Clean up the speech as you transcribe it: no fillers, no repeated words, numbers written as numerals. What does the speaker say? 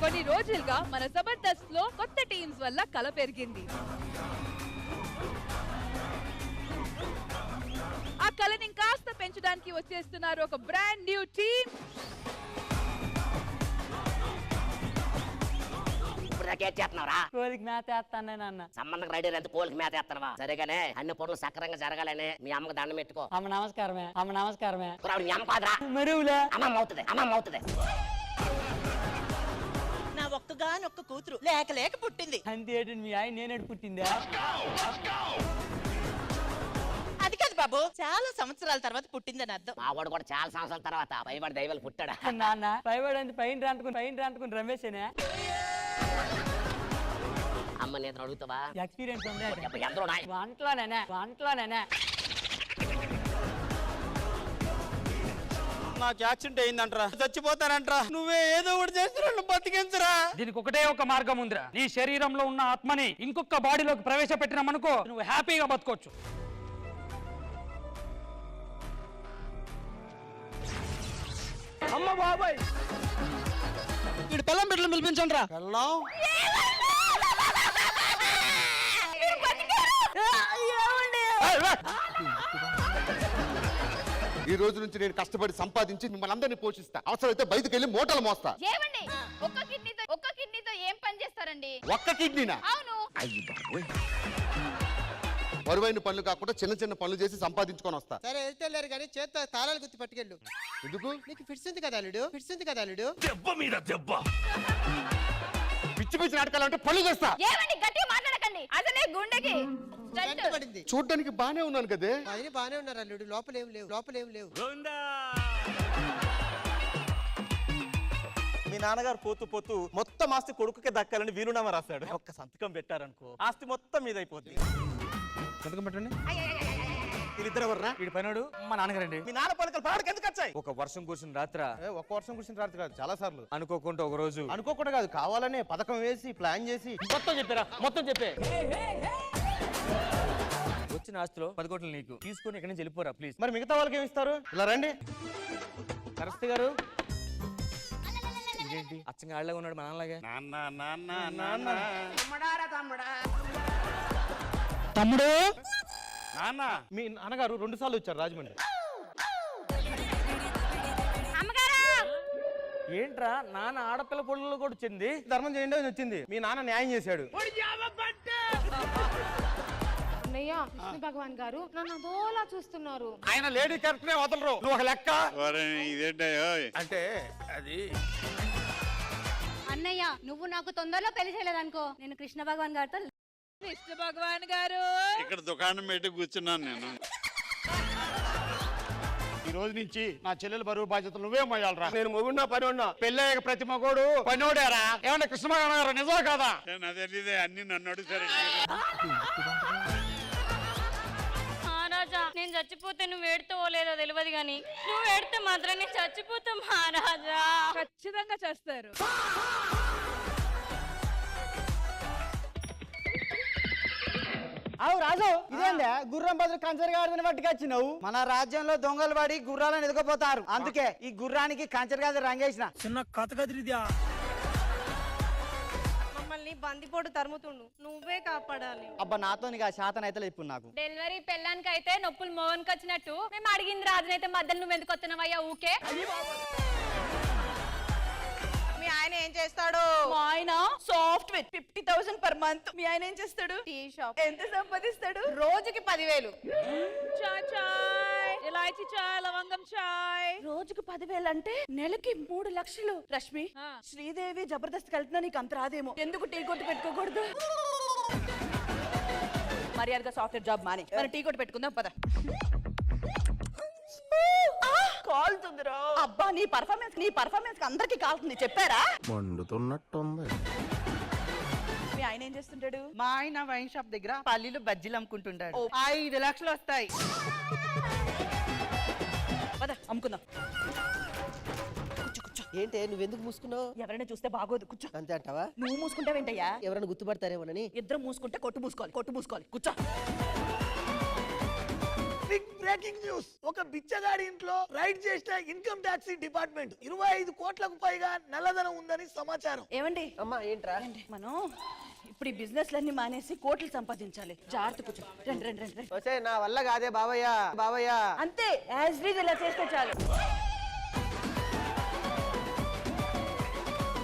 కొన్ని రోజులుగా మన జబర్దస్త్ లో కొత్త టీమ్స్ వల్ల కల పెరిగింది. ఆ కళని కాస్త పెంచడానికి వచ్చేస్తున్నారు ఒక బ్రాండ్ న్యూ టీమ్. కోలికి మేత వేస్తాను సంబంధం రెడీ అయితే కోలికి మేత వేస్తావా? సరేగానే అన్ని పనులు సక్రంగా జరగాలని మీ అమ్మకి దండం పెట్టుకో. అమ్మ నమస్కారమే, అమ్మ నమస్కారమే. మీ అమ్మ కాదురా, మరువులే అమ్మమ్మ అవుతుంది, అమ్మమ్మ అవుతుంది. నా ఒక్కగానొక్క కూతురు లేక లేక పుట్టింది. అంతేంటి మీ ఆయన నేనేడు పుట్టిందా? అది కాదు బాబు, చాలా సంవత్సరాల తర్వాత పుట్టిందని అర్థం. మా వాడు కూడా చాలా సంవత్సరాల తర్వాత పైబడి దైవాలు పుట్టాడా. నాన్న పైవాడు పైన రాంటుకుని రమేషేనే. అమ్మ నేను అడుగుతావా? ఎక్స్పీరియన్స్ ఉంది ఎందరో వంటలోనే. నాకు యాక్సిడెంట్ అయిందంటరా, చచ్చిపోతానంటరా. నువ్వే ఏదో ఒకటి చేస్తున్నాడు, బతికించరా. దీనికి ఒకటే ఒక మార్గం ఉందిరా. నీ శరీరంలో ఉన్న ఆత్మని ఇంకొక బాడీలోకి ప్రవేశపెట్టినామనుకో, నువ్వు హ్యాపీగా బతకొచ్చు. అమ్మ బాబాయ్, వీడు పిల్లం బిడ్డలు పిలిపించండి రా. పిల్లం ఈ రోజు నుంచి నేను కష్టపడి సంపాదించి మిమ్మల్ని అందరినీ పోషిస్తా. అవసరమైతే బయటకు వెళ్ళి మూటలు మోస్తా. ఒక్క కిడ్నీతో ఏం పని చేస్తారండి? ఒక్క కిడ్నీనా? అవును. బరువైన పనులు కాకుండా చిన్న చిన్న పనులు చేసి సంపాదించుకొని వస్తా. సరే వెళ్తేలేరు కానీ చేత్తో తాళాలు గుర్తు పట్టుకెళ్ళు. ఎందుకు? నీకు ఫిట్స్ ఉంది కదా అల్లుడు, ఫిట్స్ ఉంది కదా అల్లుడు. దెబ్బ మీద దెబ్బ. పిచ్చి పిచ్చి నాటకాలు అంటే పనులు చేస్తా. ఏమండి గట్టిగా మాట్లాడకండి, అసలే గుండెకి పడింది. చూడ్డానికి బానే ఉన్నాను కదే. ఆయన బానే ఉన్నారు అల్లుడు, లోపలేం లేవు. మీ నాన్నగారు పోతూ మొత్తం ఆస్తి కొడుకుకే దక్కాలని వీలునామా రాశాడు. ఒక్క సంతకం పెట్టారనుకో, ఆస్తి మొత్తం మీద అయిపోద్ది. సంతకం పెట్టండి. వీళ్ళిద్దరు ఎవర్రా? వీడి పైనాడు మా నాన్నగారండి. మీ నాన్న పలకలు పాడకి ఎందుకు వచ్చాయి? ఒక వర్షం కురిసిన రాత్ర ఒక వర్షం కురిసిన రాత్రి కాదు, చాలా సార్లు. అనుకోకుండా ఒక రోజు, అనుకోకుండా కాదు, కావాలనే పథకం వేసి ప్లాన్ చేసి మొత్తం చెప్పే వచ్చిన ఆస్తిలో 10 కోట్లు నీకు తీసుకొని ఇక్కడి నుంచి వెళ్ళిపోరా ప్లీజ్. మరి మిగతా వాళ్ళకి ఏమి ఇస్తారు? ఇలా రండి సరస్వతి గారు. ఇదేంటి అచ్చంగా ఆళ్ళగా ఉన్నాడు మా నాన్నలాగా. తమ్ముడు నాన్న, మీ నాన్నగారు 2 సార్లు వచ్చారు రాజమండ్రి. ఏంట్రా నాన్న ఆడపిల్ల పొడుల్లో కూడా వచ్చింది. ధర్మం చేయండి అని వచ్చింది. మీ నాన్న న్యాయం చేశాడు. భగవాన్ గారు నన్ను అదోలా చూస్తున్నారు. ఆయన లేడీ క్యారెక్టరే వదలరు. నువ్వు ఒక లెక్క. అంటే అది అన్నయ్య, నువ్వు నాకు తొందరలో పెళ్లి చేయలేదనుకో, నేను కృష్ణ భగవాన్ గారితో. కృష్ణ భగవాన్ గారు ఇక్కడ దుకాణం పెట్టి కూర్చున్నాను నేను. ఈ రోజు నుంచి నా చెల్లెల బరువు బాధ్యతలు నువ్వే మోయాలరా. నేను మొగున్నా పని ఉన్నా, పెళ్ళయ్యాక ప్రతి మగోడు పనోడేరా. ఏమన్నా కృష్ణ భగవాన్ గారు నిజమా కాదా? తెలియదే, అన్ని నన్ను అడుగుతారు. మహారాజా, నేను చచ్చిపోతే నువ్వు ఏడుతావో లేదో తెలియదు గాని నువ్వు ఏడితే మాత్రం నేను చచ్చిపోతా మహారాజా. ఖచ్చితంగా చేస్తారు. అవు రాజు, ఇదేందా గుర్రం బదులు కంచర్ గాడిదని పట్టుకొచ్చినావు? మన రాజ్యంలో దొంగలు పడి గుర్రాలను ఎదుగుపోతారు, అందుకే ఈ గుర్రానికి కంచర్ గాడి రంగేసిన. చిన్న కథ కదిరిద్యా. మమ్మల్ని బందిపోటు తరుముతుండు, నువ్వే కాపాడాలి. అబ్బా నాతో నీకు ఆ శాతం అయితే ఇప్పుడు నాకు. డెలివరీ పెళ్ళానికి అయితే నొప్పులు మోహన్కి వచ్చినట్టు మేము అడిగింది రాజునైతే మధ్యలో నువ్వు ఎందుకు వస్తున్నావయ్యా ఊకే? మీ ఆయన ఏం చేస్తాడు? మా ఆయన సాఫ్ట్వేర్ 50,000 per month. మీ ఆయన ఏం చేస్తాడు? Tea shop. ఎంత సంపాదిస్తాడు? రోజుకి 10,000. చాయ్, ఇలాచి చాయ్, లవంగం చాయ్. రోజుకు 10,000 అంటే నెలకి 3 లక్షలు. రష్మి, శ్రీదేవి జబర్దస్త్ కలిపినా నీకు అంత రాదేమో. ఎందుకు టీ కొట్టు పెట్టుకోకూడదు? మర్యాదగా సాఫ్ట్వేర్ జాబ్ మాని మనం టీ కొట్టు పెట్టుకుందాం పద. కాలుతుందిరా. అబ్బా, నీ పర్ఫార్మెన్స్ అందరికి కాలుతుంది, చెప్పారా? మండుతున్నట్టుంది. మీ ఆయన ఏం చేస్తుంటాడు? మా ఆయన వైన్ షాప్ దగ్గర పల్లీలు బజ్జీలు అమ్ముకుంటుంటాడు. 5 లక్షలు వస్తాయి. పద అమ్ముకుందాం. ఏంటే నువ్వెందుకు మూసుకున్నావు? ఎవరైనా చూస్తే బాగోదు, కూర్చో. అంతే అంటావా? నువ్వు మూసుకుంటావేంటయ్యా? ఎవరైనా గుర్తుపడతారేమోనని. ఇద్దరు మూసుకుంటే కొట్టు మూసుకోవాలి, కొట్టు మూసుకోవాలి. కూర్చో. Big breaking news. ఒక బిచ్చగాడి ఇంట్లో రైడ్ చేసిన ఇన్కమ్ ట్యాక్స్ డిపార్ట్మెంట్ 25 కోట్లకు పైగా నల్లధనం ఉందని సమాచారం. ఏమండి అమ్మా ఏంట్రా? మనం ఇప్పుడు ఈ బిజినెస్ లన్నీ మానేసి కోట్లు సంపాదించాలి. జాగ్రత్త కూర్చో. రండి రండి రండి రండి. వచ్చే నా వల్ల కాదే బావయ్య. అంతే యాజ్ రీజ్ ఇలా చేస్తే చాలు.